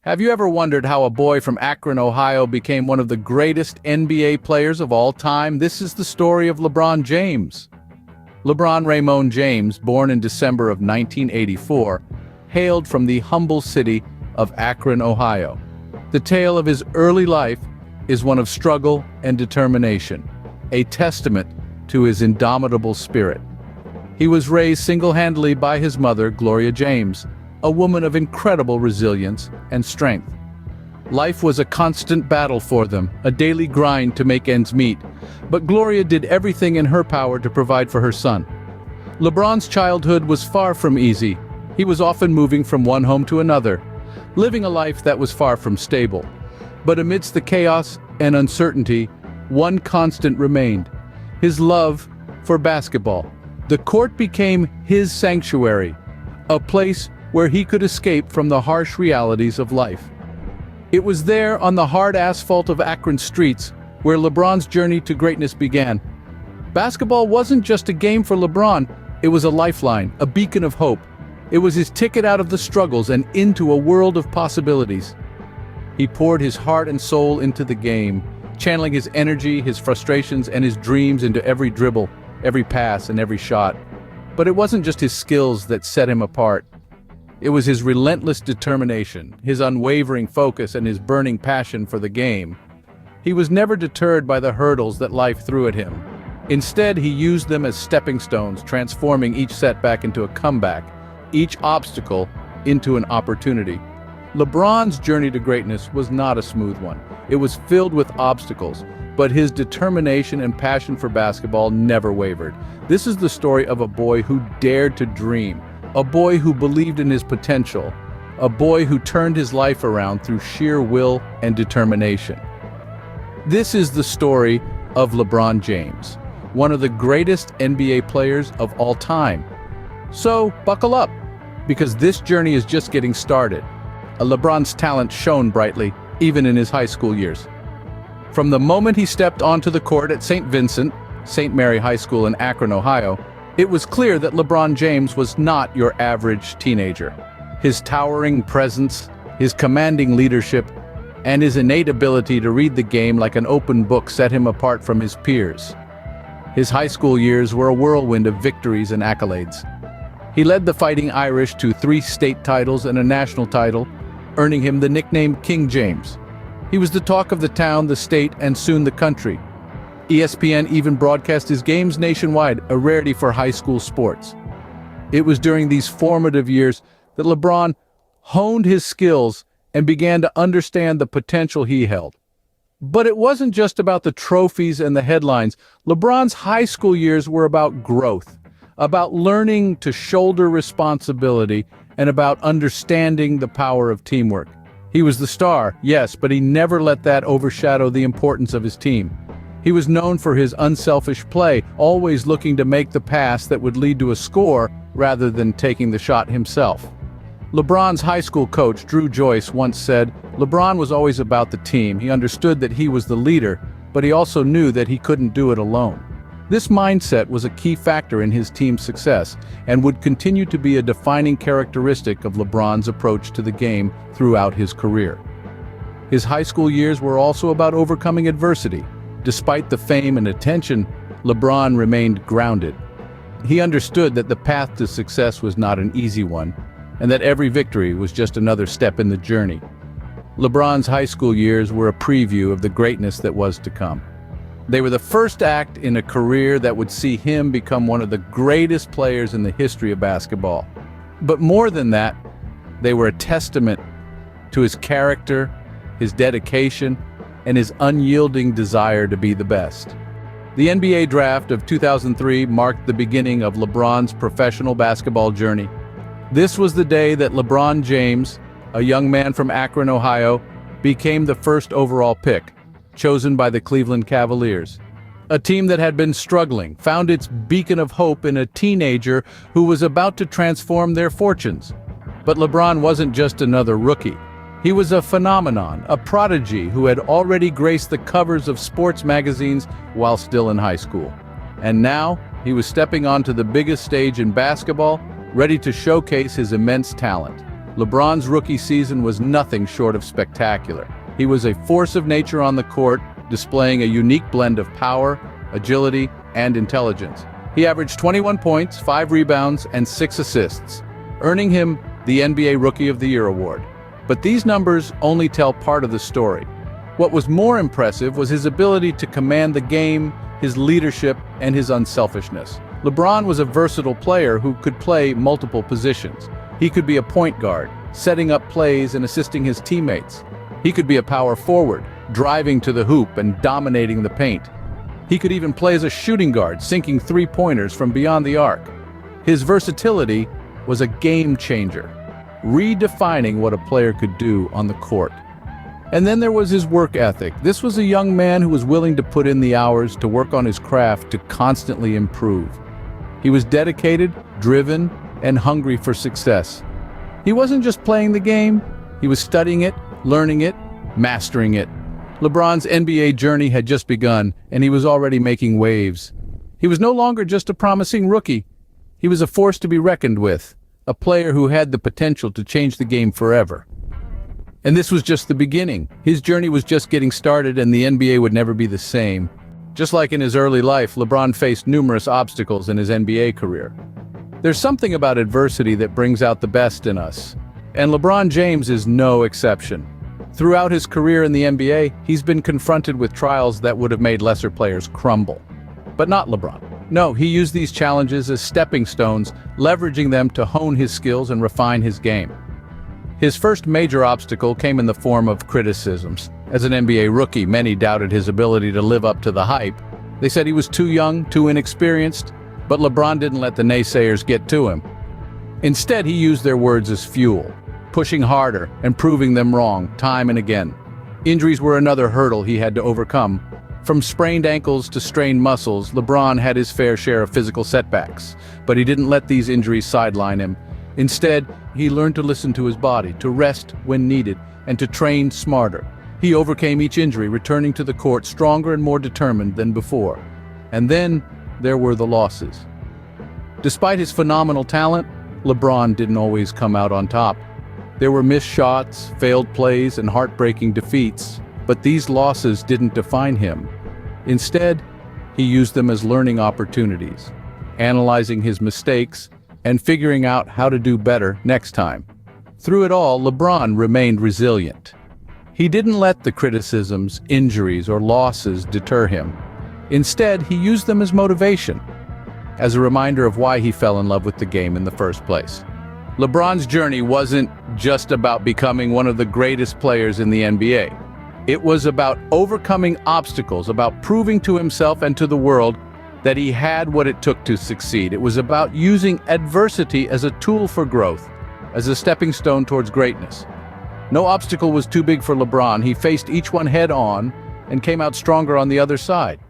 Have you ever wondered how a boy from Akron, Ohio became one of the greatest NBA players of all time? This is the story of LeBron James. LeBron Raymond James, born in December of 1984, hailed from the humble city of Akron, Ohio. The tale of his early life is one of struggle and determination, a testament to his indomitable spirit. He was raised single-handedly by his mother, Gloria James, a woman of incredible resilience and strength. Life was a constant battle for them, a daily grind to make ends meet, but Gloria did everything in her power to provide for her son. LeBron's childhood was far from easy. He was often moving from one home to another, living a life that was far from stable. But amidst the chaos and uncertainty, one constant remained: his love for basketball. The court became his sanctuary, a place where he could escape from the harsh realities of life. It was there, on the hard asphalt of Akron streets, where LeBron's journey to greatness began. Basketball wasn't just a game for LeBron, it was a lifeline, a beacon of hope. It was his ticket out of the struggles and into a world of possibilities. He poured his heart and soul into the game, channeling his energy, his frustrations, and his dreams into every dribble, every pass, and every shot. But it wasn't just his skills that set him apart. It was his relentless determination, his unwavering focus, and his burning passion for the game. He was never deterred by the hurdles that life threw at him. Instead, he used them as stepping stones, transforming each setback into a comeback, each obstacle into an opportunity. LeBron's journey to greatness was not a smooth one. It was filled with obstacles, but his determination and passion for basketball never wavered. This is the story of a boy who dared to dream, a boy who believed in his potential, a boy who turned his life around through sheer will and determination. This is the story of LeBron James, one of the greatest NBA players of all time. So, buckle up, because this journey is just getting started. LeBron's talent shone brightly, even in his high school years. From the moment he stepped onto the court at St. Mary High School in Akron, Ohio, it was clear that LeBron James was not your average teenager. His towering presence, his commanding leadership, and his innate ability to read the game like an open book set him apart from his peers. His high school years were a whirlwind of victories and accolades. He led the Fighting Irish to 3 state titles and a national title, earning him the nickname King James. He was the talk of the town, the state, and soon the country. ESPN even broadcast his games nationwide, a rarity for high school sports. It was during these formative years that LeBron honed his skills and began to understand the potential he held. But it wasn't just about the trophies and the headlines. LeBron's high school years were about growth, about learning to shoulder responsibility, and about understanding the power of teamwork. He was the star, yes, but he never let that overshadow the importance of his team. He was known for his unselfish play, always looking to make the pass that would lead to a score rather than taking the shot himself. LeBron's high school coach, Drew Joyce, once said, "LeBron was always about the team. He understood that he was the leader, but he also knew that he couldn't do it alone." This mindset was a key factor in his team's success and would continue to be a defining characteristic of LeBron's approach to the game throughout his career. His high school years were also about overcoming adversity. Despite the fame and attention, LeBron remained grounded. He understood that the path to success was not an easy one, and that every victory was just another step in the journey. LeBron's high school years were a preview of the greatness that was to come. They were the first act in a career that would see him become one of the greatest players in the history of basketball. But more than that, they were a testament to his character, his dedication, and his unyielding desire to be the best. The NBA draft of 2003 marked the beginning of LeBron's professional basketball journey. This was the day that LeBron James, a young man from Akron, Ohio, became the first overall pick, chosen by the Cleveland Cavaliers. A team that had been struggling found its beacon of hope in a teenager who was about to transform their fortunes. But LeBron wasn't just another rookie. He was a phenomenon, a prodigy who had already graced the covers of sports magazines while still in high school. And now, he was stepping onto the biggest stage in basketball, ready to showcase his immense talent. LeBron's rookie season was nothing short of spectacular. He was a force of nature on the court, displaying a unique blend of power, agility, and intelligence. He averaged 21 points, 5 rebounds, and 6 assists, earning him the NBA Rookie of the Year award. But these numbers only tell part of the story. What was more impressive was his ability to command the game, his leadership, and his unselfishness. LeBron was a versatile player who could play multiple positions. He could be a point guard, setting up plays and assisting his teammates. He could be a power forward, driving to the hoop and dominating the paint. He could even play as a shooting guard, sinking three-pointers from beyond the arc. His versatility was a game changer, redefining what a player could do on the court. And then there was his work ethic. This was a young man who was willing to put in the hours to work on his craft to constantly improve. He was dedicated, driven, and hungry for success. He wasn't just playing the game, he was studying it, learning it, mastering it. LeBron's NBA journey had just begun, and he was already making waves. He was no longer just a promising rookie. He was a force to be reckoned with, a player who had the potential to change the game forever. And this was just the beginning. His journey was just getting started, and the NBA would never be the same. Just like in his early life, LeBron faced numerous obstacles in his NBA career. There's something about adversity that brings out the best in us, and LeBron James is no exception. Throughout his career in the NBA, he's been confronted with trials that would have made lesser players crumble. But not LeBron. No, he used these challenges as stepping stones, leveraging them to hone his skills and refine his game. His first major obstacle came in the form of criticisms. As an NBA rookie, many doubted his ability to live up to the hype. They said he was too young, too inexperienced, but LeBron didn't let the naysayers get to him. Instead, he used their words as fuel, pushing harder and proving them wrong time and again. Injuries were another hurdle he had to overcome. From sprained ankles to strained muscles, LeBron had his fair share of physical setbacks, but he didn't let these injuries sideline him. Instead, he learned to listen to his body, to rest when needed, and to train smarter. He overcame each injury, returning to the court stronger and more determined than before. And then there were the losses. Despite his phenomenal talent, LeBron didn't always come out on top. There were missed shots, failed plays, and heartbreaking defeats, but these losses didn't define him. Instead, he used them as learning opportunities, analyzing his mistakes and figuring out how to do better next time. Through it all, LeBron remained resilient. He didn't let the criticisms, injuries, or losses deter him. Instead, he used them as motivation, as a reminder of why he fell in love with the game in the first place. LeBron's journey wasn't just about becoming one of the greatest players in the NBA. It was about overcoming obstacles, about proving to himself and to the world that he had what it took to succeed. It was about using adversity as a tool for growth, as a stepping stone towards greatness. No obstacle was too big for LeBron. He faced each one head on and came out stronger on the other side.